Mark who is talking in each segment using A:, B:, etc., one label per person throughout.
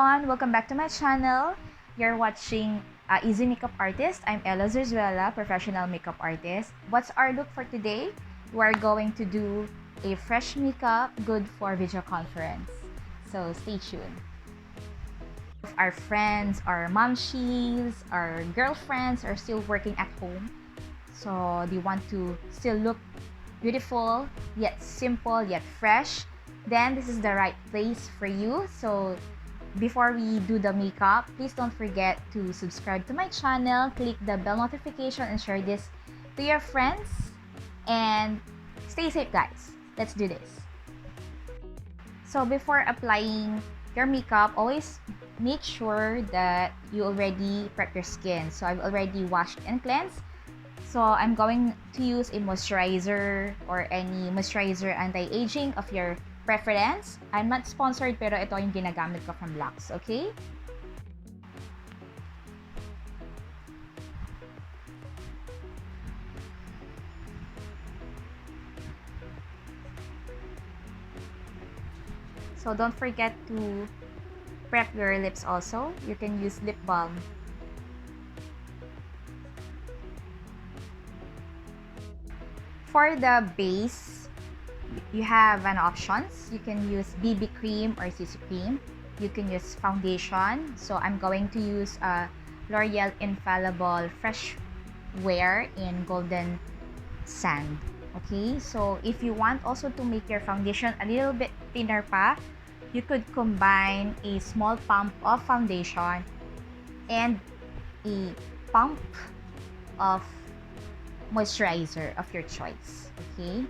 A: everyone! Welcome back to my channel. You're watching Easy Makeup Artist. I'm ZARSUELA, professional makeup artist. What's our look for today? We're going to do a fresh makeup good for video conference. So stay tuned. If our friends, our momshies, our girlfriends are still working at home, so they want to still look beautiful, yet simple, yet fresh, then this is the right place for you. So before we do the makeup, please don't forget to subscribe to my channel, click the bell notification, and share this to your friends. And stay safe, guys. Let's do this. So before applying your makeup, always make sure that you already prep your skin. So I've already washed and cleansed. So I'm going to use a moisturizer or any moisturizer anti-aging of your preference. I'm not sponsored, pero ito yung ginagamit ko from Luxe, okay? So don't forget to prep your lips also. You can use lip balm. For the base, you have an options. You can use BB cream or CC cream. You can use foundation. So I'm going to use L'Oreal Infallible Fresh Wear in Golden Sand. Okay, so if you want also to make your foundation a little bit thinner pa, you could combine a small pump of foundation and a pump of moisturizer of your choice. Okay,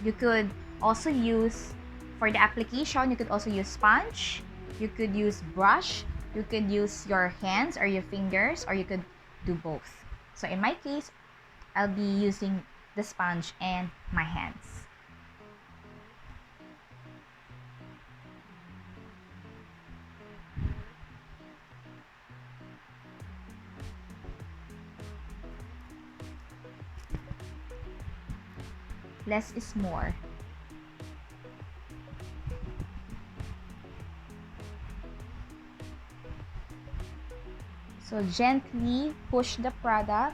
A: you could also use, for the application, you could also use sponge, you could use brush, you could use your hands or your fingers, or you could do both. So in my case, I'll be using the sponge and my hands. Less is more. So gently push the product.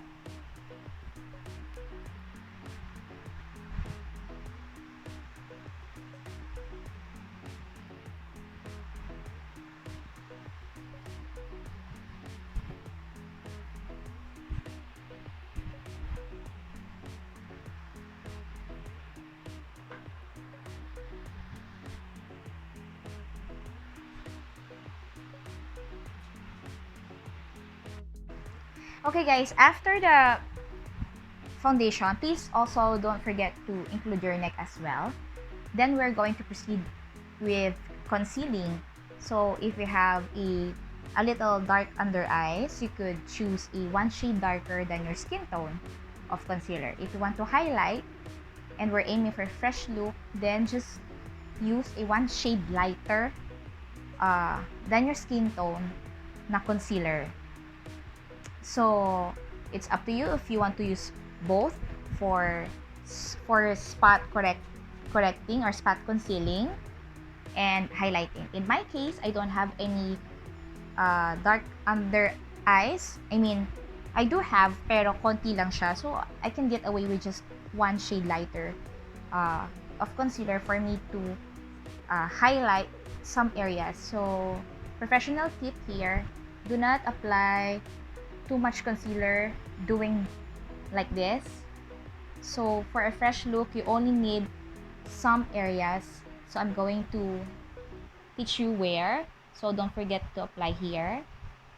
A: Okay guys, after the foundation, please also don't forget to include your neck as well. Then we're going to proceed with concealing. So if you have a little dark under eyes, you could choose a one shade darker than your skin tone of concealer. If you want to highlight and we're aiming for a fresh look, then just use a one shade lighter than your skin tone na concealer. So it's up to you if you want to use both for spot correcting or spot concealing and highlighting. In my case, I don't have any dark under eyes. I mean, I do have, pero konti lang siya. So I can get away with just one shade lighter of concealer for me to highlight some areas. So professional tip here, do not apply too much concealer doing like this. So for a fresh look, you only need some areas. So I'm going to teach you where. So don't forget to apply here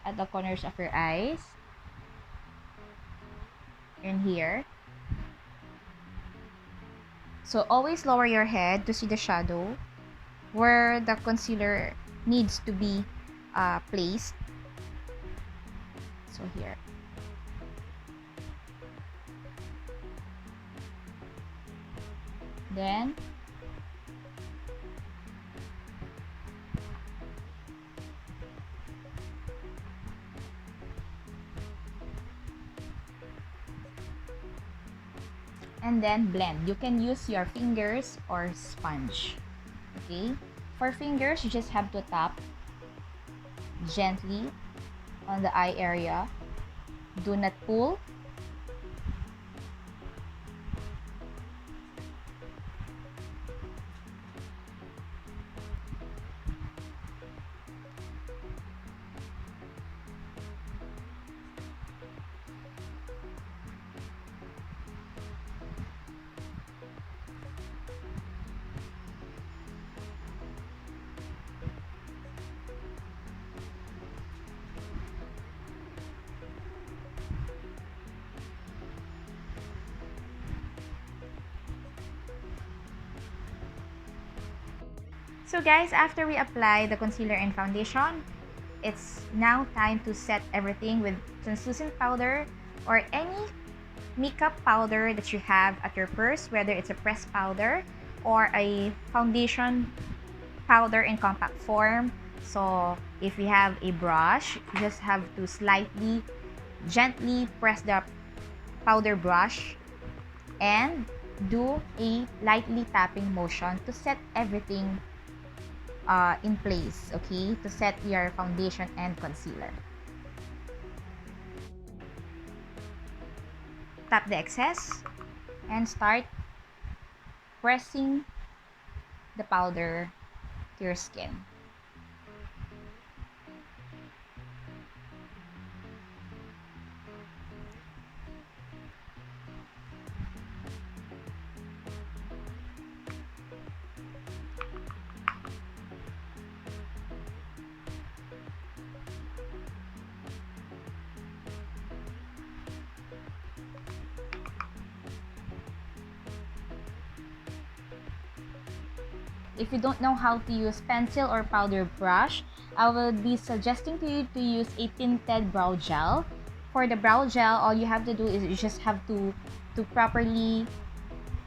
A: at the corners of your eyes and here. So always lower your head to see the shadow where the concealer needs to be placed. So here. Then and then blend. You can use your fingers or sponge. Okay, for fingers you just have to tap gently on the eye area. Do not pull. So guys, after we apply the concealer and foundation, it's now time to set everything with translucent powder or any makeup powder that you have at your purse, whether it's a pressed powder or a foundation powder in compact form. So if you have a brush, you just have to slightly, gently press the powder brush and do a lightly tapping motion to set everything in place, okay, to set your foundation and concealer. Tap the excess and start pressing the powder to your skin. If you don't know how to use pencil or powder brush, I will be suggesting to you to use a tinted brow gel. For the brow gel, all you have to do is you just have to properly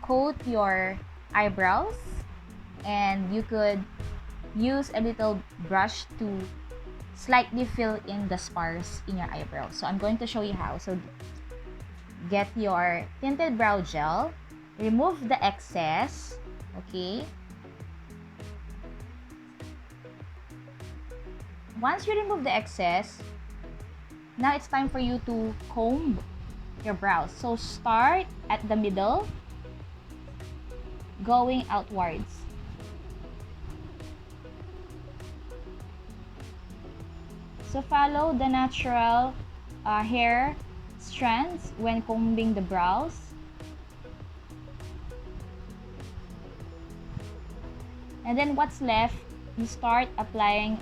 A: coat your eyebrows, and you could use a little brush to slightly fill in the spars in your eyebrows. So I'm going to show you how. So get your tinted brow gel, remove the excess, okay? Once you remove the excess, now it's time for you to comb your brows. So start at the middle, going outwards. So follow the natural hair strands when combing the brows. And then what's left, you start applying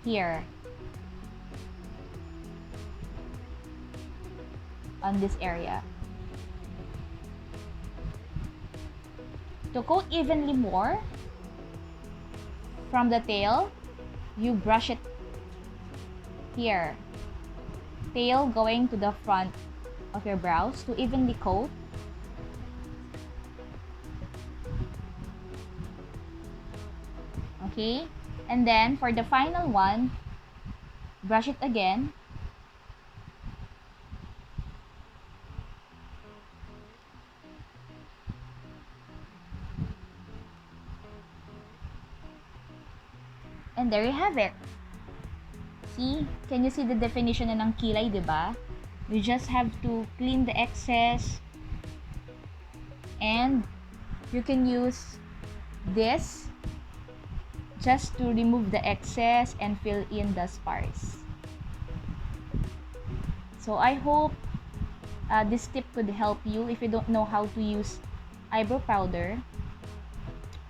A: here on this area. To coat evenly more, from the tail, you brush it here. Tail going to the front of your brows to evenly coat. Okay? And then, for the final one, brush it again. And there you have it. See? Can you see the definition na ng kilay, diba? You just have to clean the excess. And you can use this just to remove the excess and fill in the spars. So I hope this tip could help you if you don't know how to use eyebrow powder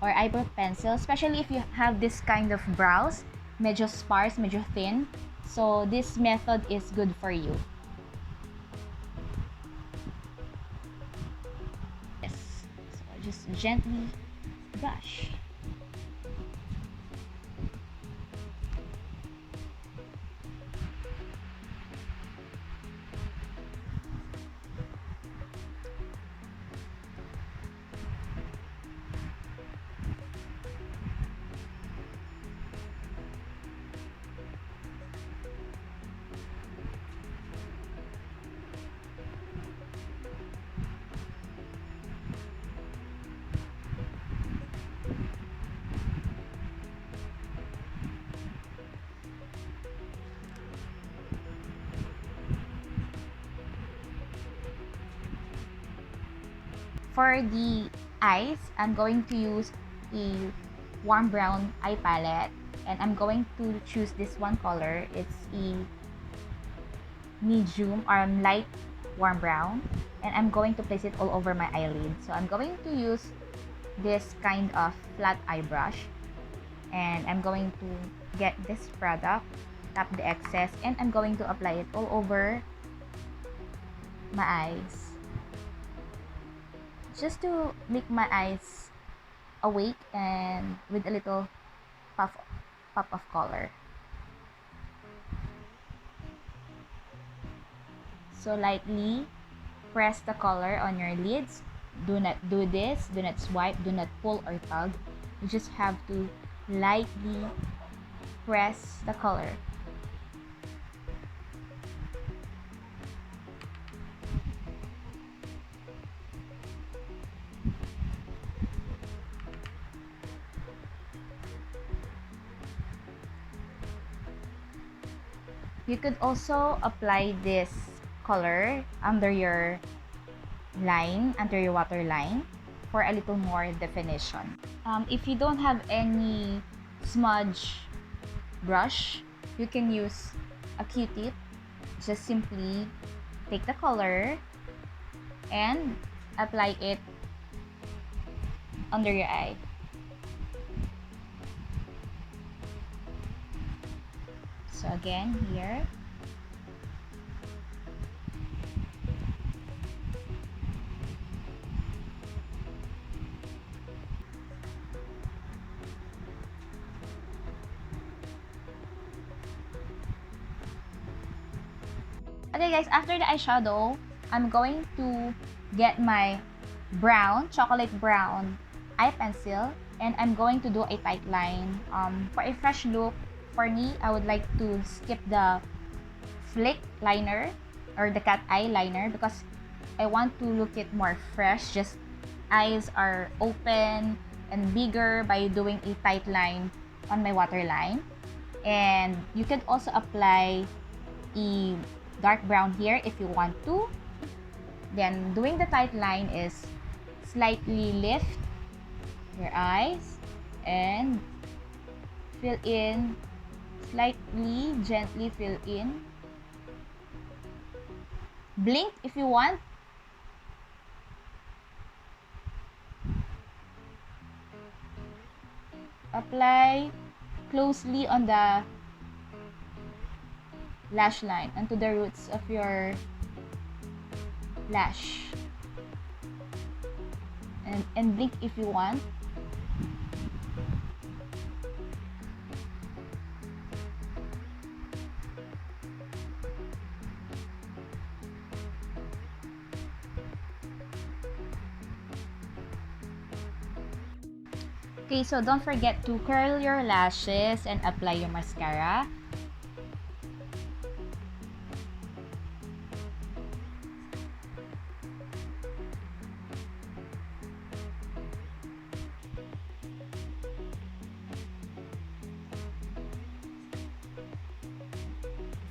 A: or eyebrow pencil, especially if you have this kind of brows, medyo sparse, medyo thin. So this method is good for you. Yes. So just gently brush. For the eyes, I'm going to use a warm brown eye palette, and I'm going to choose this one color. It's a medium or light warm brown, and I'm going to place it all over my eyelid. So I'm going to use this kind of flat eye brush, and I'm going to get this product, tap the excess, and I'm going to apply it all over my eyes, just to make my eyes awake and with a little pop of color. So lightly press the color on your lids. Do not do this, do not swipe, do not pull or tug. You just have to lightly press the color. You could also apply this color under your line, under your waterline, for a little more definition. If you don't have any smudge brush, you can use a Q-tip. Just simply take the color and apply it under your eye. So again, here. Okay guys, after the eyeshadow, I'm going to get my brown, chocolate brown eye pencil, and I'm going to do a tight line. For a fresh look, for me, I would like to skip the flick liner or the cat eye liner because I want to look it more fresh. Just eyes are open and bigger by doing a tight line on my waterline. And you can also apply a dark brown here if you want to. Then doing the tight line is slightly lift your eyes and fill in, slightly, gently fill in. Blink if you want. Apply closely on the lash line and to the roots of your lash. And blink if you want. Okay, so don't forget to curl your lashes and apply your mascara.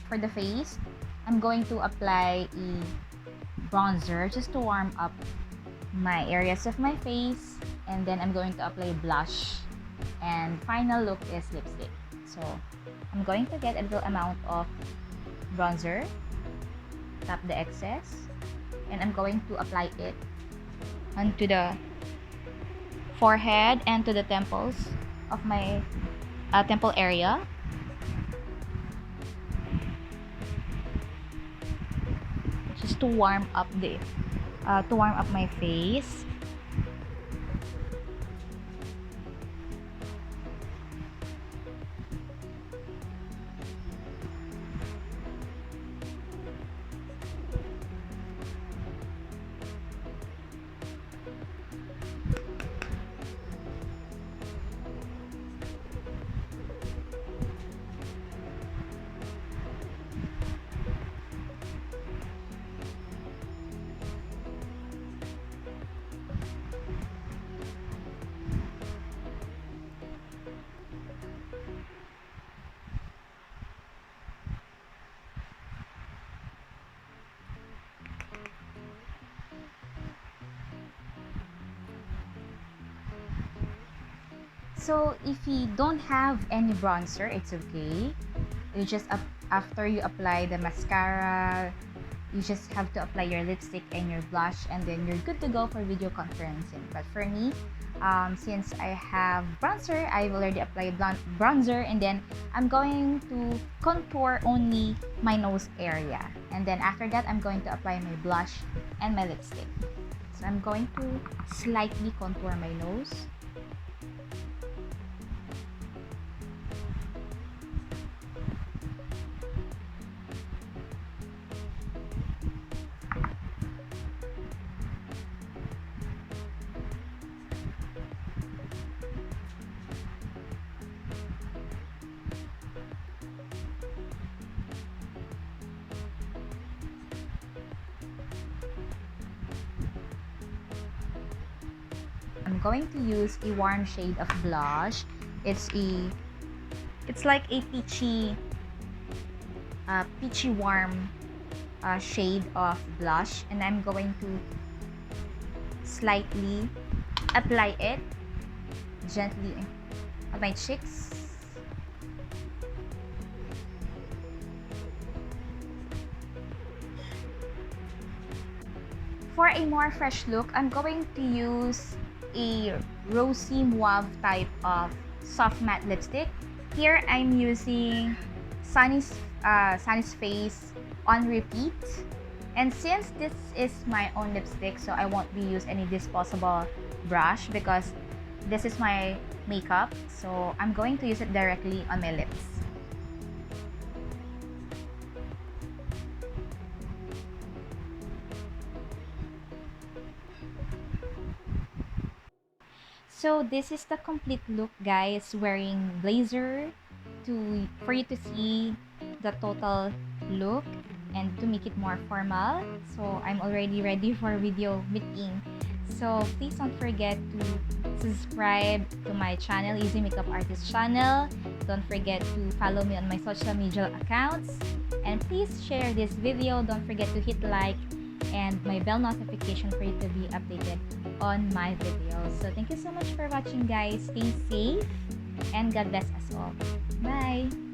A: For the face, I'm going to apply a bronzer just to warm up my areas of my face, and then I'm going to apply blush, and final look is lipstick. So I'm going to get a little amount of bronzer, tap the excess, and I'm going to apply it onto the forehead and to the temples of my temple area. Just to warm up my face. So if you don't have any bronzer, it's okay. You just after you apply the mascara, you just have to apply your lipstick and your blush, and then you're good to go for video conferencing. But for me, since I have bronzer, I've already applied bronzer, and then I'm going to contour only my nose area, and then after that I'm going to apply my blush and my lipstick. So I'm going to slightly contour my nose. I'm going to use a warm shade of blush. It's like a peachy warm shade of blush, and I'm going to slightly apply it gently on my cheeks. For a more fresh look, I'm going to use a rosy mauve type of soft matte lipstick. Here I'm using Sunny's Face on repeat. And since this is my own lipstick, so I won't be use any disposable brush because this is my makeup. So I'm going to use it directly on my lips. So this is the complete look, guys, wearing blazer for you to see the total look and to make it more formal. So I'm already ready for video meeting. So please don't forget to subscribe to my channel, Easy Makeup Artist channel. Don't forget to follow me on my social media accounts. And please share this video. Don't forget to hit like and my bell notification for you to be updated on my videos. So thank you so much for watching, guys. Stay safe and God bless us all. Bye!